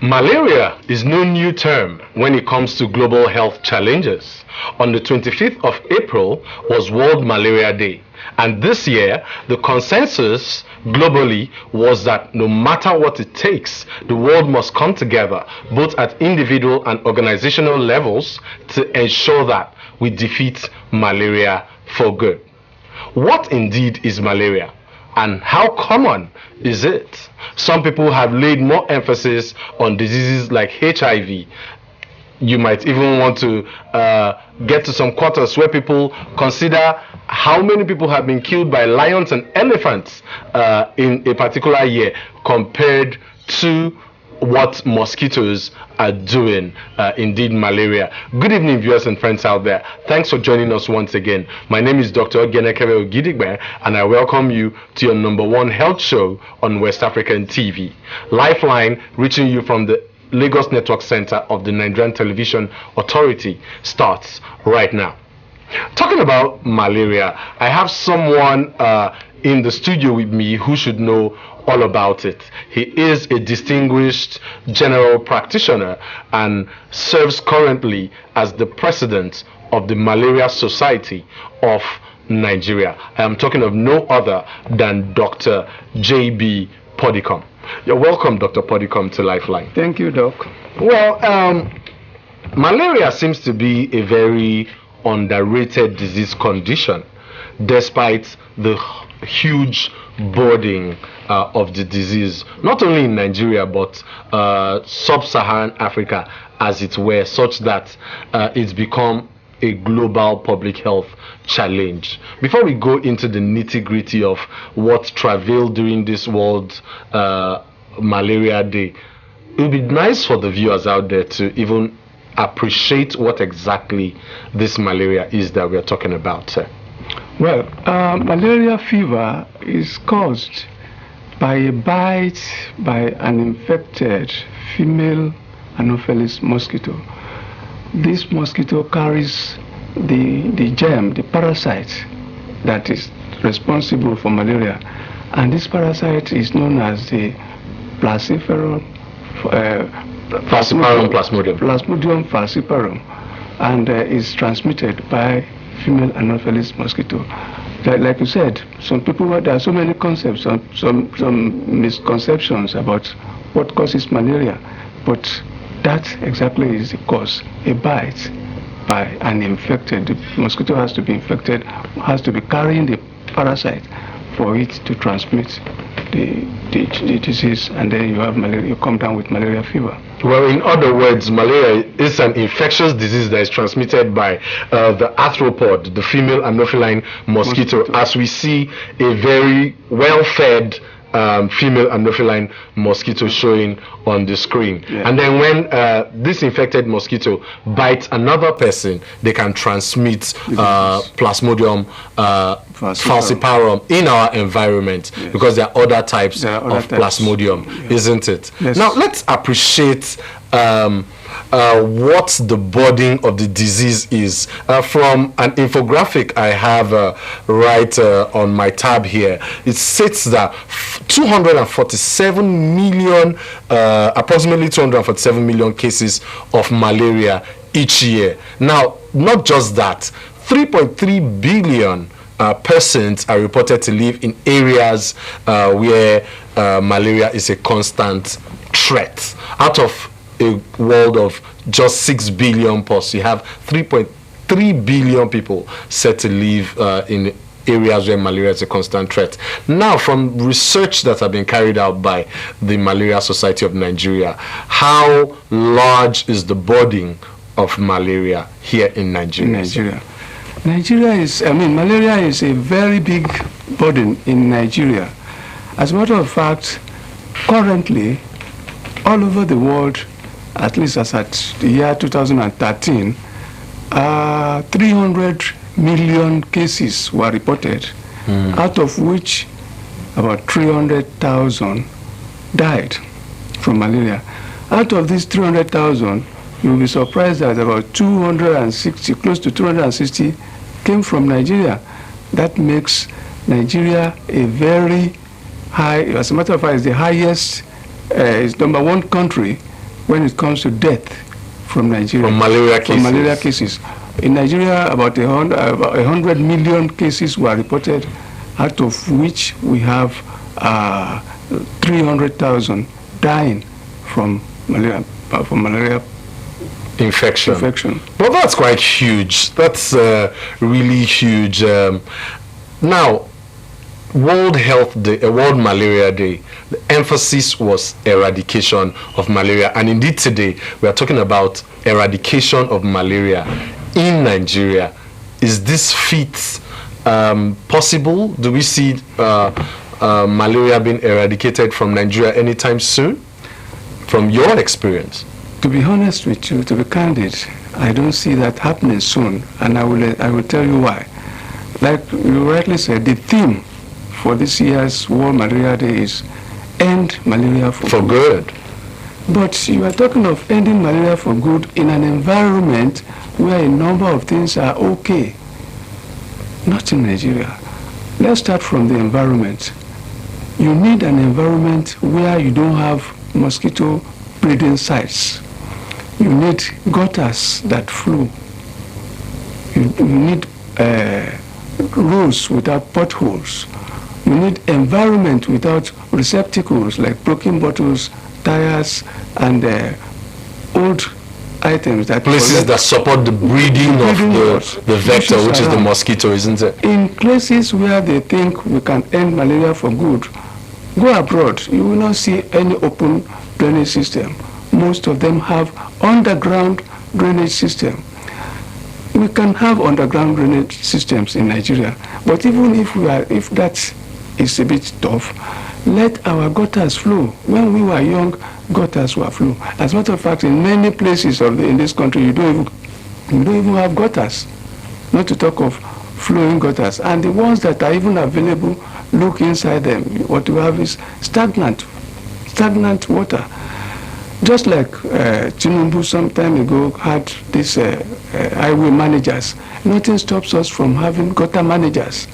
Malaria is no new term when it comes to global health challenges. On the 25th of April was World Malaria Day, and this year the consensus globally was that no matter what it takes, the world must come together both at individual and organizational levels to ensure that we defeat malaria for good. What indeed is malaria? And how common is it? Some people have laid more emphasis on diseases like HIV. You might even want to get to some quarters where people consider how many people have been killed by lions and elephants in a particular year compared to what mosquitoes are doing, indeed malaria. Good evening, viewers and friends out there. Thanks for joining us once again. My name is Dr. Ogenekere Ogidigbe, and I welcome you to your #1 health show on West African TV. Lifeline, reaching you from the Lagos Network Center of the Nigerian Television Authority, starts right now. Talking about malaria, I have someone in the studio with me who should know all about it. He is a distinguished general practitioner and serves currently as the president of the Malaria Society of Nigeria. I am talking of no other than Dr. J.B. Puddicom. You're welcome, Dr. Puddicom, to Lifeline. Thank you, Doc. Well, malaria seems to be a very underrated disease condition, despite the huge burden of the disease, not only in Nigeria, but Sub Saharan Africa, as it were, such that it's become a global public health challenge. Before we go into the nitty-gritty of what travailed during this World Malaria Day, it would be nice for the viewers out there to even appreciate what exactly this malaria is that we're talking about, sir. Well, malaria fever is caused by a bite by an infected female Anopheles mosquito. This mosquito carries the germ, the parasite that is responsible for malaria, and this parasite is known as the Plasmodium falciparum, and is transmitted by female Anopheles mosquito. Like you said, there are so many concepts, some misconceptions about what causes malaria, but that exactly is the cause. A bite by an infected, the mosquito has to be infected, has to be carrying the parasite for it to transmit the disease, and then you have malaria, you come down with malaria fever. Well, in other words, malaria is an infectious disease that is transmitted by the arthropod, the female Anopheline mosquito, as we see a very well-fed female Anopheline mosquito showing on the screen. Yeah. And then when this infected mosquito bites another person, they can transmit Plasmodium falciparum in our environment, yes, because there are other types of Plasmodium, yes, isn't it? Yes. Now let's appreciate what the burden of the disease is. From an infographic I have right on my tab here, it states that 247 million, approximately 247 million cases of malaria each year. Now, not just that, 3.3 billion persons are reported to live in areas where malaria is a constant threat. Out of a world of just 6 billion plus, you have 3.3 billion people said to live in areas where malaria is a constant threat. Now, from research that have been carried out by the Malaria Society of Nigeria, how large is the burden of malaria here in Nigeria? Malaria is a very big burden in Nigeria. As a matter of fact, currently, all over the world, at least as at the year 2013, 300 million cases were reported, out of which about 300,000 died from malaria. Out of these 300,000, you'll be surprised that about 260, close to 260, came from Nigeria. That makes Nigeria a very high, as a matter of fact, it's the highest, it's #1 country when it comes to death from Nigeria. From malaria cases. From malaria cases. In Nigeria, about 100 million cases were reported, out of which we have 300,000 dying from malaria infection. Well, that's quite huge. That's really huge. Now, World Malaria Day, the emphasis was eradication of malaria, and indeed today we are talking about eradication of malaria in Nigeria. Is this feat possible? Do we see malaria being eradicated from Nigeria anytime soon, from your experience? To be honest with you, to be candid, I don't see that happening soon, and I will tell you why. Like you rightly said, the theme for this year's World Malaria Day is End Malaria for Good. But you are talking of ending malaria for good in an environment where a number of things are okay. Not in Nigeria. Let's start from the environment. You need an environment where you don't have mosquito breeding sites. You need gutters that flow. You need roads without potholes. You need environment without receptacles like broken bottles, tires, and old items that places that support the breeding of the vector, which is the mosquito, isn't it? In places where they think we can end malaria for good, go abroad. You will not see any open drainage system. Most of them have underground drainage system. We can have underground drainage systems in Nigeria, but even if that is a bit tough, let our gutters flow. When we were young, gutters were flow. As a matter of fact, in many places in this country, you don't even have gutters, not to talk of flowing gutters. And the ones that are even available, look inside them. What you have is stagnant water. Just like Tinubu some time ago had these highway managers. Nothing stops us from having gutter managers.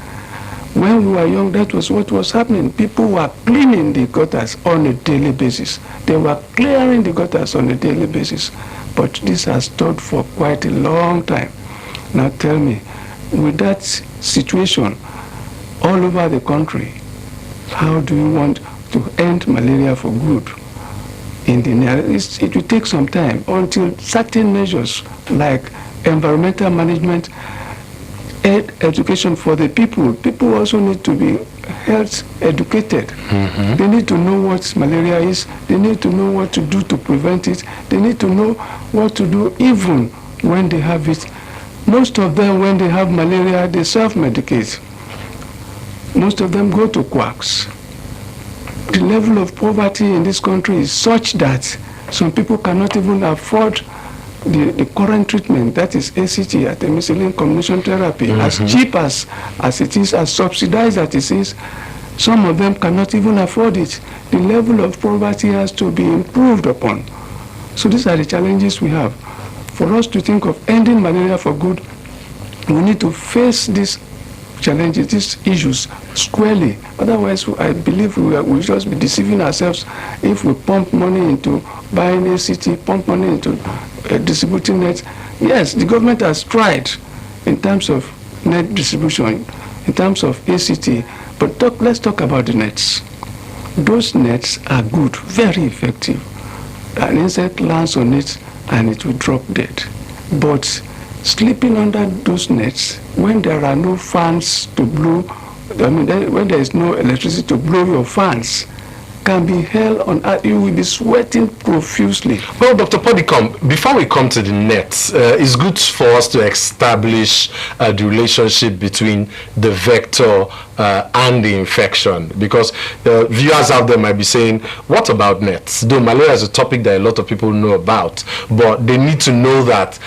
When we were young, that was what was happening. People were cleaning the gutters on a daily basis. They were clearing the gutters on a daily basis. But this has stood for quite a long time. Now tell me, with that situation all over the country, how do you want to end malaria for good? It will take some time until certain measures like environmental management, education for the people. People also need to be health educated. Mm-hmm. They need to know what malaria is. They need to know what to do to prevent it. They need to know what to do even when they have it. Most of them, when they have malaria, they self-medicate. Most of them go to quacks. The level of poverty in this country is such that some people cannot even afford the current treatment, that is ACT, artemisinin combination therapy, mm-hmm. as cheap as it is, as subsidized as it is. Some of them cannot even afford it. The level of poverty has to be improved upon. So these are the challenges we have. For us to think of ending malaria for good, we need to face these challenges, these issues squarely. Otherwise, I believe we will just be deceiving ourselves if we pump money into buying ACT, pump money into distributing nets. Yes, the government has tried in terms of net distribution, in terms of ACT, but let's talk about the nets. Those nets are good, very effective. An insect lands on it and it will drop dead. But sleeping under those nets, when there are no fans to blow, when there is no electricity to blow your fans, can be hell on earth. You will be sweating profusely. Well, Dr. Puddicom, before we come to the nets, it's good for us to establish the relationship between the vector and the infection, because viewers out there might be saying, what about nets? Though malaria is a topic that a lot of people know about, but they need to know that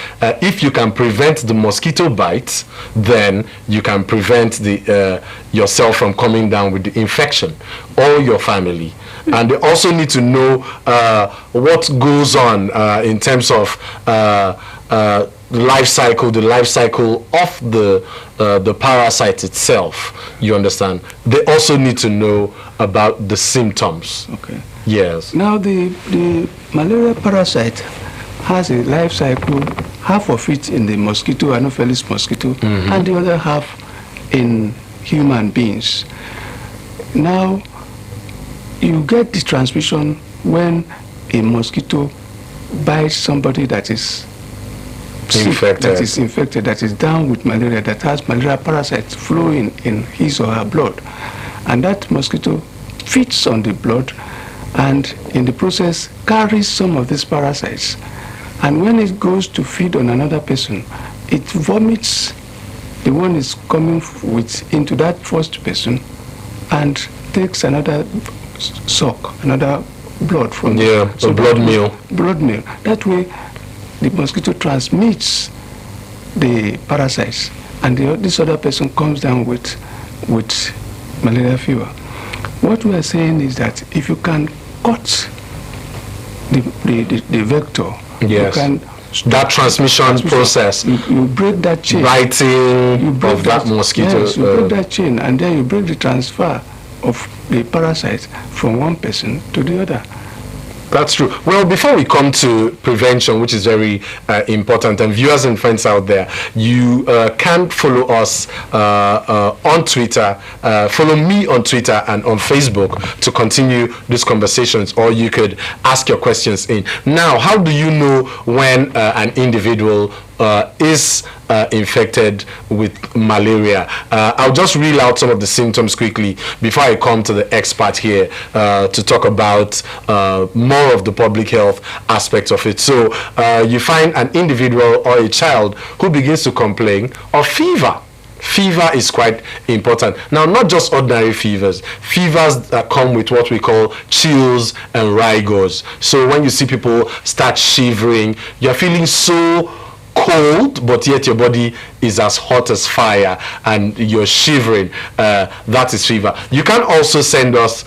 if you can prevent the mosquito bite, then you can prevent yourself from coming down with the infection, or your family. And they also need to know what goes on in terms of the life cycle of the parasite itself, you understand, they also need to know about the symptoms. Okay. Yes. Now the malaria parasite has a life cycle, half of it in the mosquito, Anopheles mosquito, and the other half in human beings. Now, you get the transmission when a mosquito bites somebody that is infected, that is down with malaria, that has malaria parasites flowing in his or her blood. And that mosquito feeds on the blood and in the process carries some of these parasites. And when it goes to feed on another person, it vomits the one is coming with into that first person and takes another suck, another blood from so blood meal. Blood meal. That way the mosquito transmits the parasites and this other person comes down with malaria fever. What we are saying is that if you can cut the vector, yes, you can that transmission process, you break that chain, biting of that mosquito. Yes, you break that chain and then you break the transfer of the parasite from one person to the other. That's true. Well, before we come to prevention, which is very important, and viewers and friends out there, you can follow us on Twitter, follow me on Twitter and on Facebook to continue these conversations, or you could ask your questions in. Now, how do you know when an individual is infected with malaria? I'll just reel out some of the symptoms quickly before I come to the expert here to talk about more of the public health aspects of it. So you find an individual or a child who begins to complain of fever. Fever is quite important. Now, not just ordinary fevers that come with what we call chills and rigors. So when you see people start shivering, you're feeling so cold, but yet your body is as hot as fire and you're shivering, that is fever. You can also send us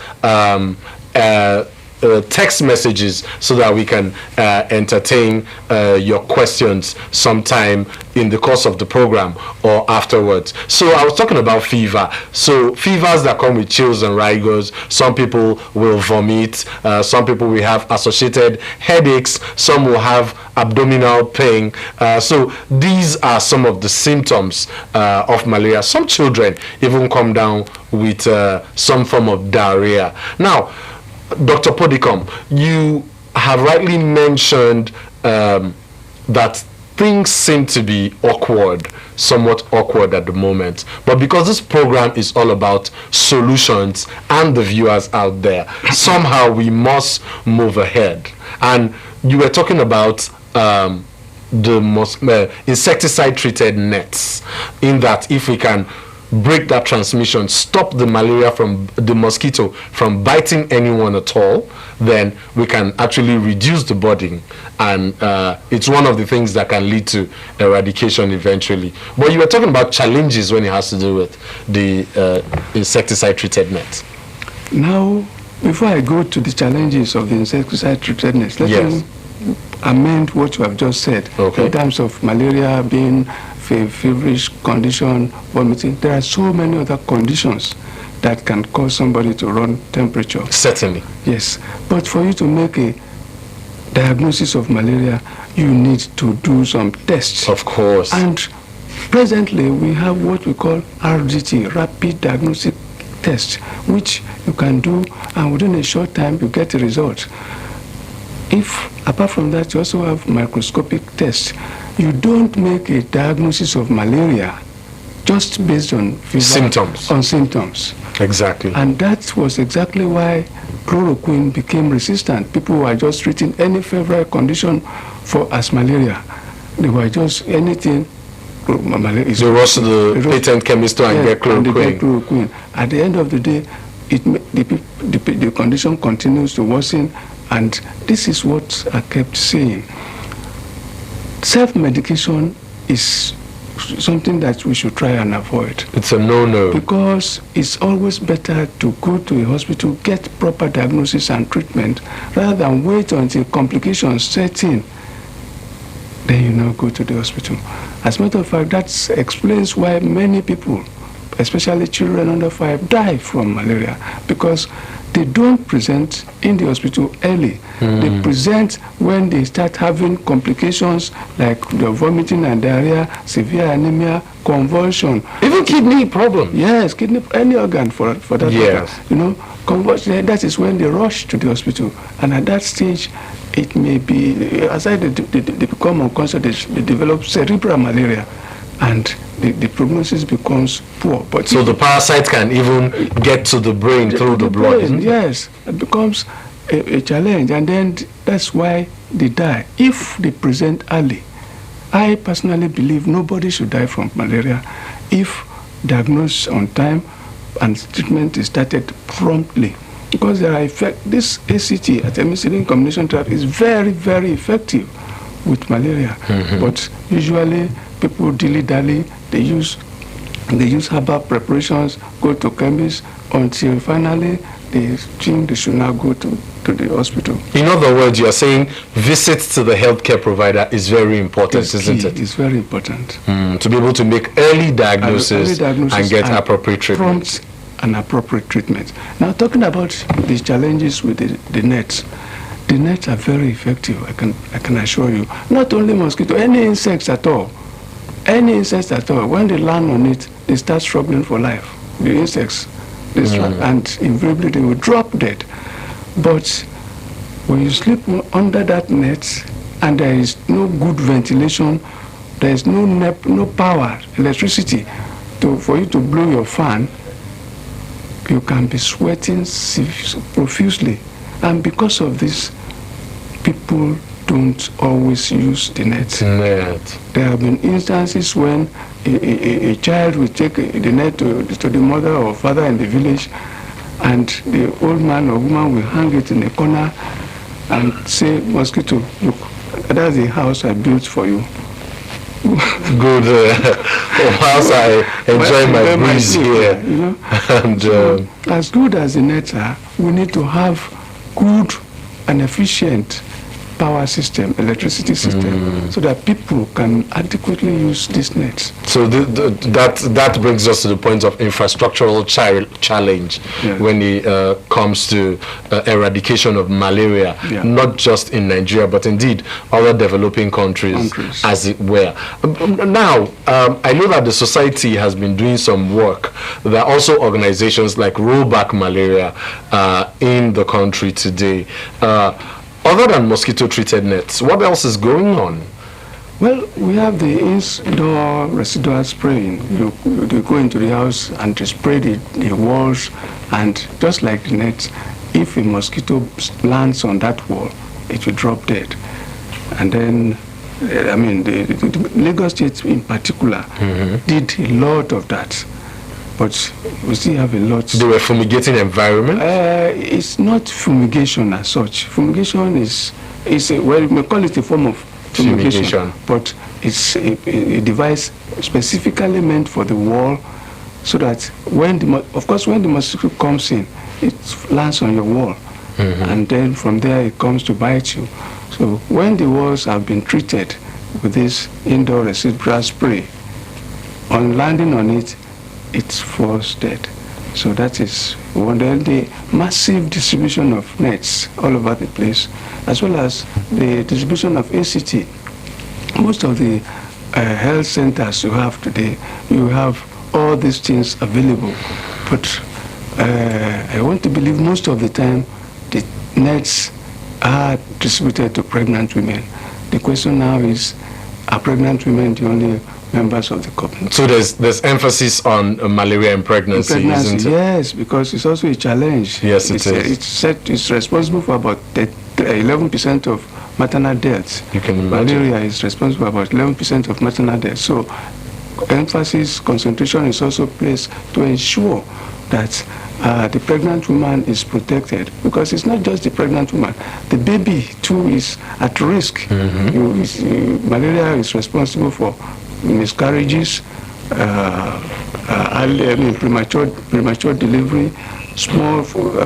text messages so that we can entertain your questions sometime in the course of the program or afterwards. So I was talking about fever. So fevers that come with chills and rigors, some people will vomit, some people will have associated headaches, some will have abdominal pain. So these are some of the symptoms of malaria. Some children even come down with some form of diarrhea. Now, Dr. Puddicom, you have rightly mentioned that things seem to be somewhat awkward at the moment. But because this program is all about solutions and the viewers out there, somehow we must move ahead. And you were talking about the insecticide-treated nets, in that if we can break that transmission, stop the malaria from the mosquito from biting anyone at all, then we can actually reduce the budding, and it's one of the things that can lead to eradication eventually. But you were talking about challenges when it has to do with the insecticide-treated nets. Now, before I go to the challenges of the insecticide-treated nets, let me amend what you have just said. Okay. In terms of malaria being feverish condition, vomiting, there are so many other conditions that can cause somebody to run temperature. Certainly. Yes, but for you to make a diagnosis of malaria, you need to do some tests. Of course. And presently we have what we call RDT, rapid diagnostic test, which you can do, and within a short time you get a result. If, apart from that, you also have microscopic tests, you don't make a diagnosis of malaria just based on symptoms. Exactly. And that was exactly why chloroquine became resistant. People were just treating any febrile condition as malaria. They were just anything. They rush to the patent chemist and get chloroquine. At the end of the day, the condition continues to worsen, and this is what I kept saying. Self-medication is something that we should try and avoid. It's a no-no. Because it's always better to go to a hospital, get proper diagnosis and treatment, rather than wait until complications set in. then you now go to the hospital. As a matter of fact, that explains why many people, especially children under 5, die from malaria, because they don't present in the hospital early. They present when they start having complications like the vomiting and diarrhea, severe anemia, convulsion. Even kidney problem. Yes, kidney, any organ for that Yes. organ. You know, convulsion, that is when they rush to the hospital. And at that stage, it may be, aside they become unconscious, they develop cerebral malaria. And the prognosis becomes poor. But So the parasite can even get to the brain through the blood, brain, isn't it? yes, it becomes a challenge, and then that's why they die. If they present early, I personally believe nobody should die from malaria if diagnosed on time and treatment is started promptly. Because there are this ACT, artemisinin combination therapy, is very, very effective with malaria. But usually people dilly-dally, they use herbal preparations, go to chemists, until finally they think they should now go to the hospital. In other words, you are saying visits to the healthcare provider is very important, isn't it? It's very important. To be able to make early diagnosis and get appropriate treatment. Prompt and appropriate treatment. Now, talking about the challenges with the nets. The nets are very effective, I can assure you. Not only mosquito, any insects at all. Any insects at all. When they land on it, they start struggling for life. The insects, and invariably they will drop dead. But when you sleep under that net and there is no good ventilation, there is no power, electricity for you to blow your fan, you can be sweating profusely. And because of this, people don't always use the net. There have been instances when a child will take the net to the mother or father in the village, and the old man or woman will hang it in a corner and say, "Mosquito, look, that's the house I built for you." Good. Whilst I enjoy my breeze here. You know? And so, as good as the nets are, we need to have good and efficient power system, electricity system, so that people can adequately use these nets. So that brings us to the point of infrastructural challenge when it comes to eradication of malaria, not just in Nigeria, but indeed other developing countries. As it were. Now, I know that the society has been doing some work. There are also organizations like Roll Back Malaria in the country today. Other than mosquito-treated nets, what else is going on? Well, we have the indoor residual spraying. You go into the house and you spray the walls, and just like the nets, if a mosquito lands on that wall, it will drop dead. And then, I mean, the Lagos State in particular did a lot of that. But we still have a lot. They were fumigating environment? It's not fumigation as such. Fumigation is well, we may call it a form of fumigation. But it's a device specifically meant for the wall, so that when the mosquito comes in, it lands on your wall. And then from there it comes to bite you. So when the walls have been treated with this indoor residual spray, on landing on it, it falls dead. So that is one. Then the massive distribution of nets all over the place, as well as the distribution of ACT. Most of the health centers you have today, you have all these things available. But I want to believe most of the time the nets are distributed to pregnant women. The question now is, are pregnant women the only members of the community? So there's emphasis on malaria in pregnancy, isn't it? Yes, because it's also a challenge. Yes, it is. It's responsible for about 11% of maternal deaths. You can imagine. Malaria is responsible for about 11% of maternal deaths. So concentration is also placed to ensure that the pregnant woman is protected, because it's not just the pregnant woman, the baby too is at risk. Malaria is responsible for miscarriages, premature delivery, small for,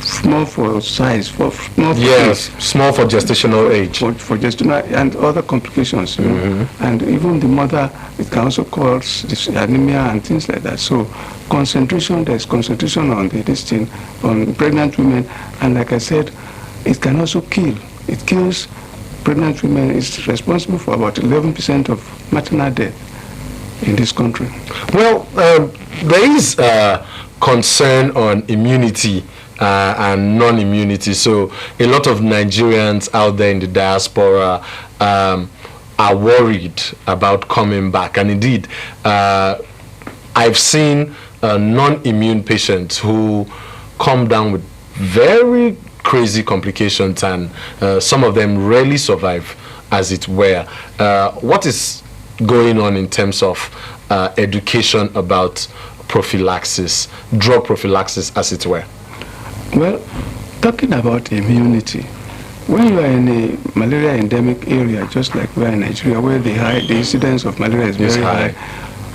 small for size, for small for Yes, age, small for gestational age. for gestational and other complications, you know. And even the mother, it can also cause this anemia and things like that. So concentration, there's concentration on this thing, on pregnant women, and like I said, it can also kill. It kills pregnant women. It's responsible for about 11% of maternal death in this country. Well, there is concern on immunity and non-immunity. So a lot of Nigerians out there in the diaspora are worried about coming back. And indeed, I've seen non-immune patients who come down with very crazy complications, and some of them rarely survive, as it were. What is going on in terms of education about prophylaxis, drug prophylaxis, as it were? Well, talking about immunity, when you are in a malaria endemic area, just like we are in Nigeria, where the incidence of malaria is very high,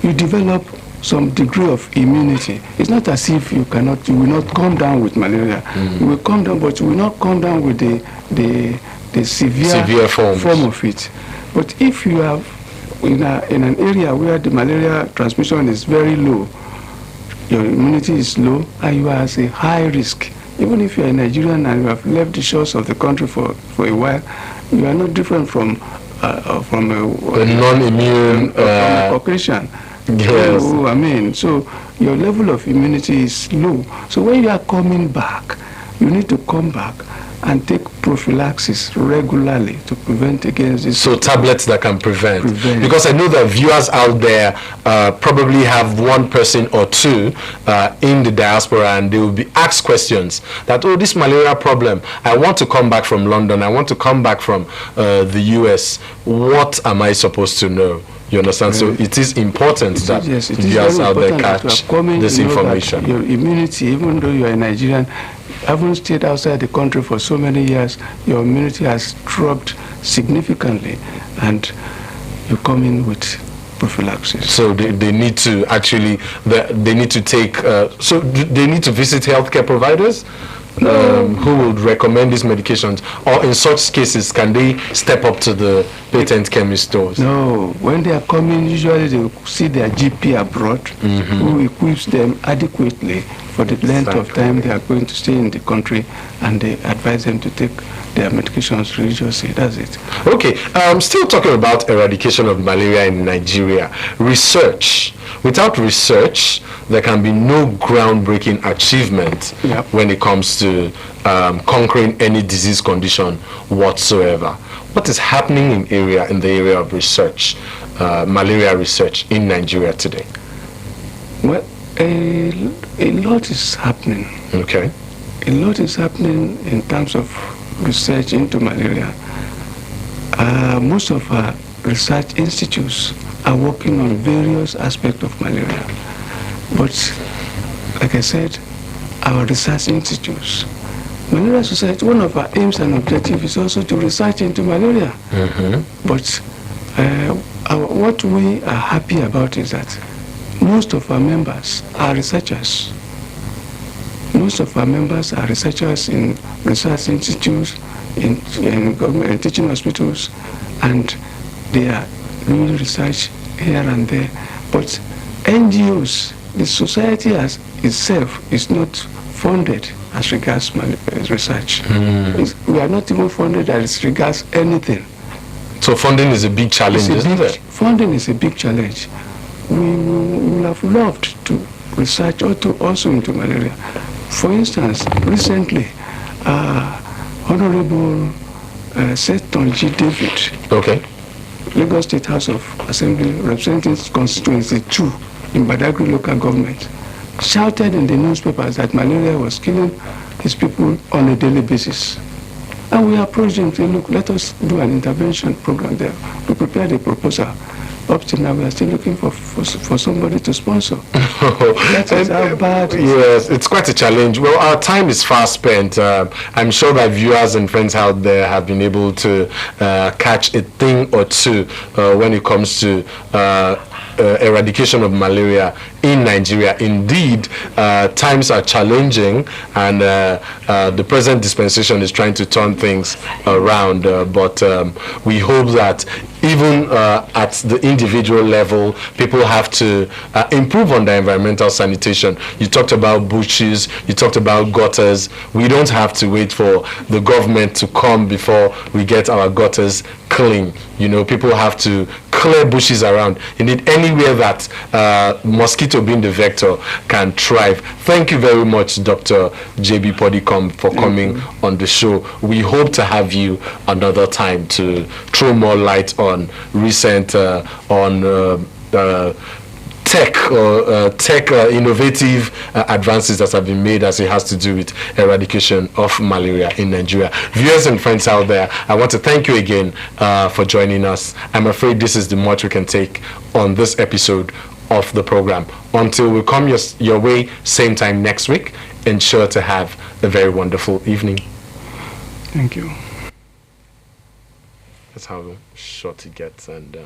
you develop some degree of immunity. It's not as if you will not come down with malaria. You will come down, but you will not come down with the severe form of it. But if you have in an area where the malaria transmission is very low, your immunity is low, and you are at a high risk. Even if you are a Nigerian and you have left the shores of the country for a while, you are not different from a non-immune Caucasian. Yes. So your level of immunity is low. So when you are coming back, you need to come back and take prophylaxis regularly to prevent against this. So tablets that can prevent. Because I know that viewers out there probably have one person or two in the diaspora, and they will be asked questions that, oh, this malaria problem, I want to come back from London, I want to come back from the US. What am I supposed to know? You understand? So it is important that viewers out there catch this information. Your immunity, even though you are a Nigerian, haven't stayed outside the country for so many years, your immunity has dropped significantly, and you come in with prophylaxis. So they need to actually, they need to take, so they need to visit healthcare providers who would recommend these medications, or in such cases, can they step up to the patent chemist stores? No, when they are coming, usually they will see their GP abroad, who equips them adequately for the length of time they are going to stay in the country, and they advise them to take their medications religiously. That's it. Okay, still talking about eradication of malaria in Nigeria. Research. Without research, there can be no groundbreaking achievement when it comes to conquering any disease condition whatsoever. What is happening in the area of research, malaria research in Nigeria today? Well, a lot is happening. Okay. A lot is happening in terms of research into malaria. Most of our research institutes are working on various aspects of malaria. But, like I said, our research institutes, Malaria Society, one of our aims and objectives is also to research into malaria. But what we are happy about is that most of our members are researchers. Most of our members are researchers in research institutes, in government teaching hospitals, and they are doing research here and there. But NGOs, the society as itself is not funded as regards research. We are not even funded as regards anything. So funding is a big challenge, isn't it? Funding is a big challenge. We would have loved to research also into malaria. For instance, recently, Honorable Setonji David, Lagos State House of Assembly, representing constituency 2 in Badagry local government, shouted in the newspapers that malaria was killing his people on a daily basis. And we approached him to say, look, let us do an intervention program there. We prepared a proposal. Up to now, we are still looking for somebody to sponsor. That is how bad. Yes, it's quite a challenge. Well, our time is fast spent. I'm sure that viewers and friends out there have been able to catch a thing or two when it comes to eradication of malaria in Nigeria. Indeed, times are challenging, and the present dispensation is trying to turn things around, but we hope that even at the individual level, people have to improve on their environmental sanitation. You talked about bushes, you talked about gutters. We don't have to wait for the government to come before we get our gutters clean. You know, people have to clear bushes around. Indeed, anywhere that mosquito being the vector can thrive. Thank you very much, Dr. J.B. Puddicom, for coming on the show. We hope to have you another time to throw more light on recent tech innovative advances that have been made as it has to do with eradication of malaria in Nigeria. Viewers and friends out there, I want to thank you again for joining us. I'm afraid this is the much we can take on this episode of the program. Until we come your way same time next week, ensure to have a very wonderful evening. Thank you. That's how short it gets. And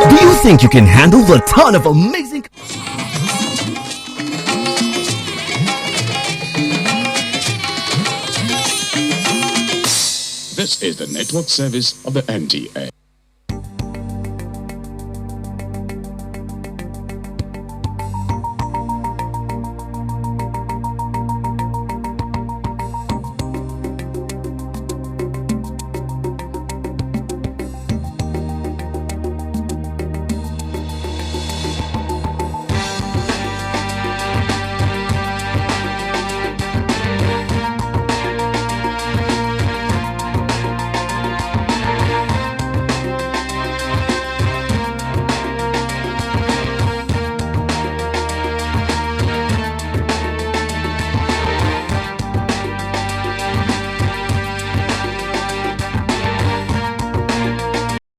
Do you think you can handle the ton of amazing... This is the network service of the NTA.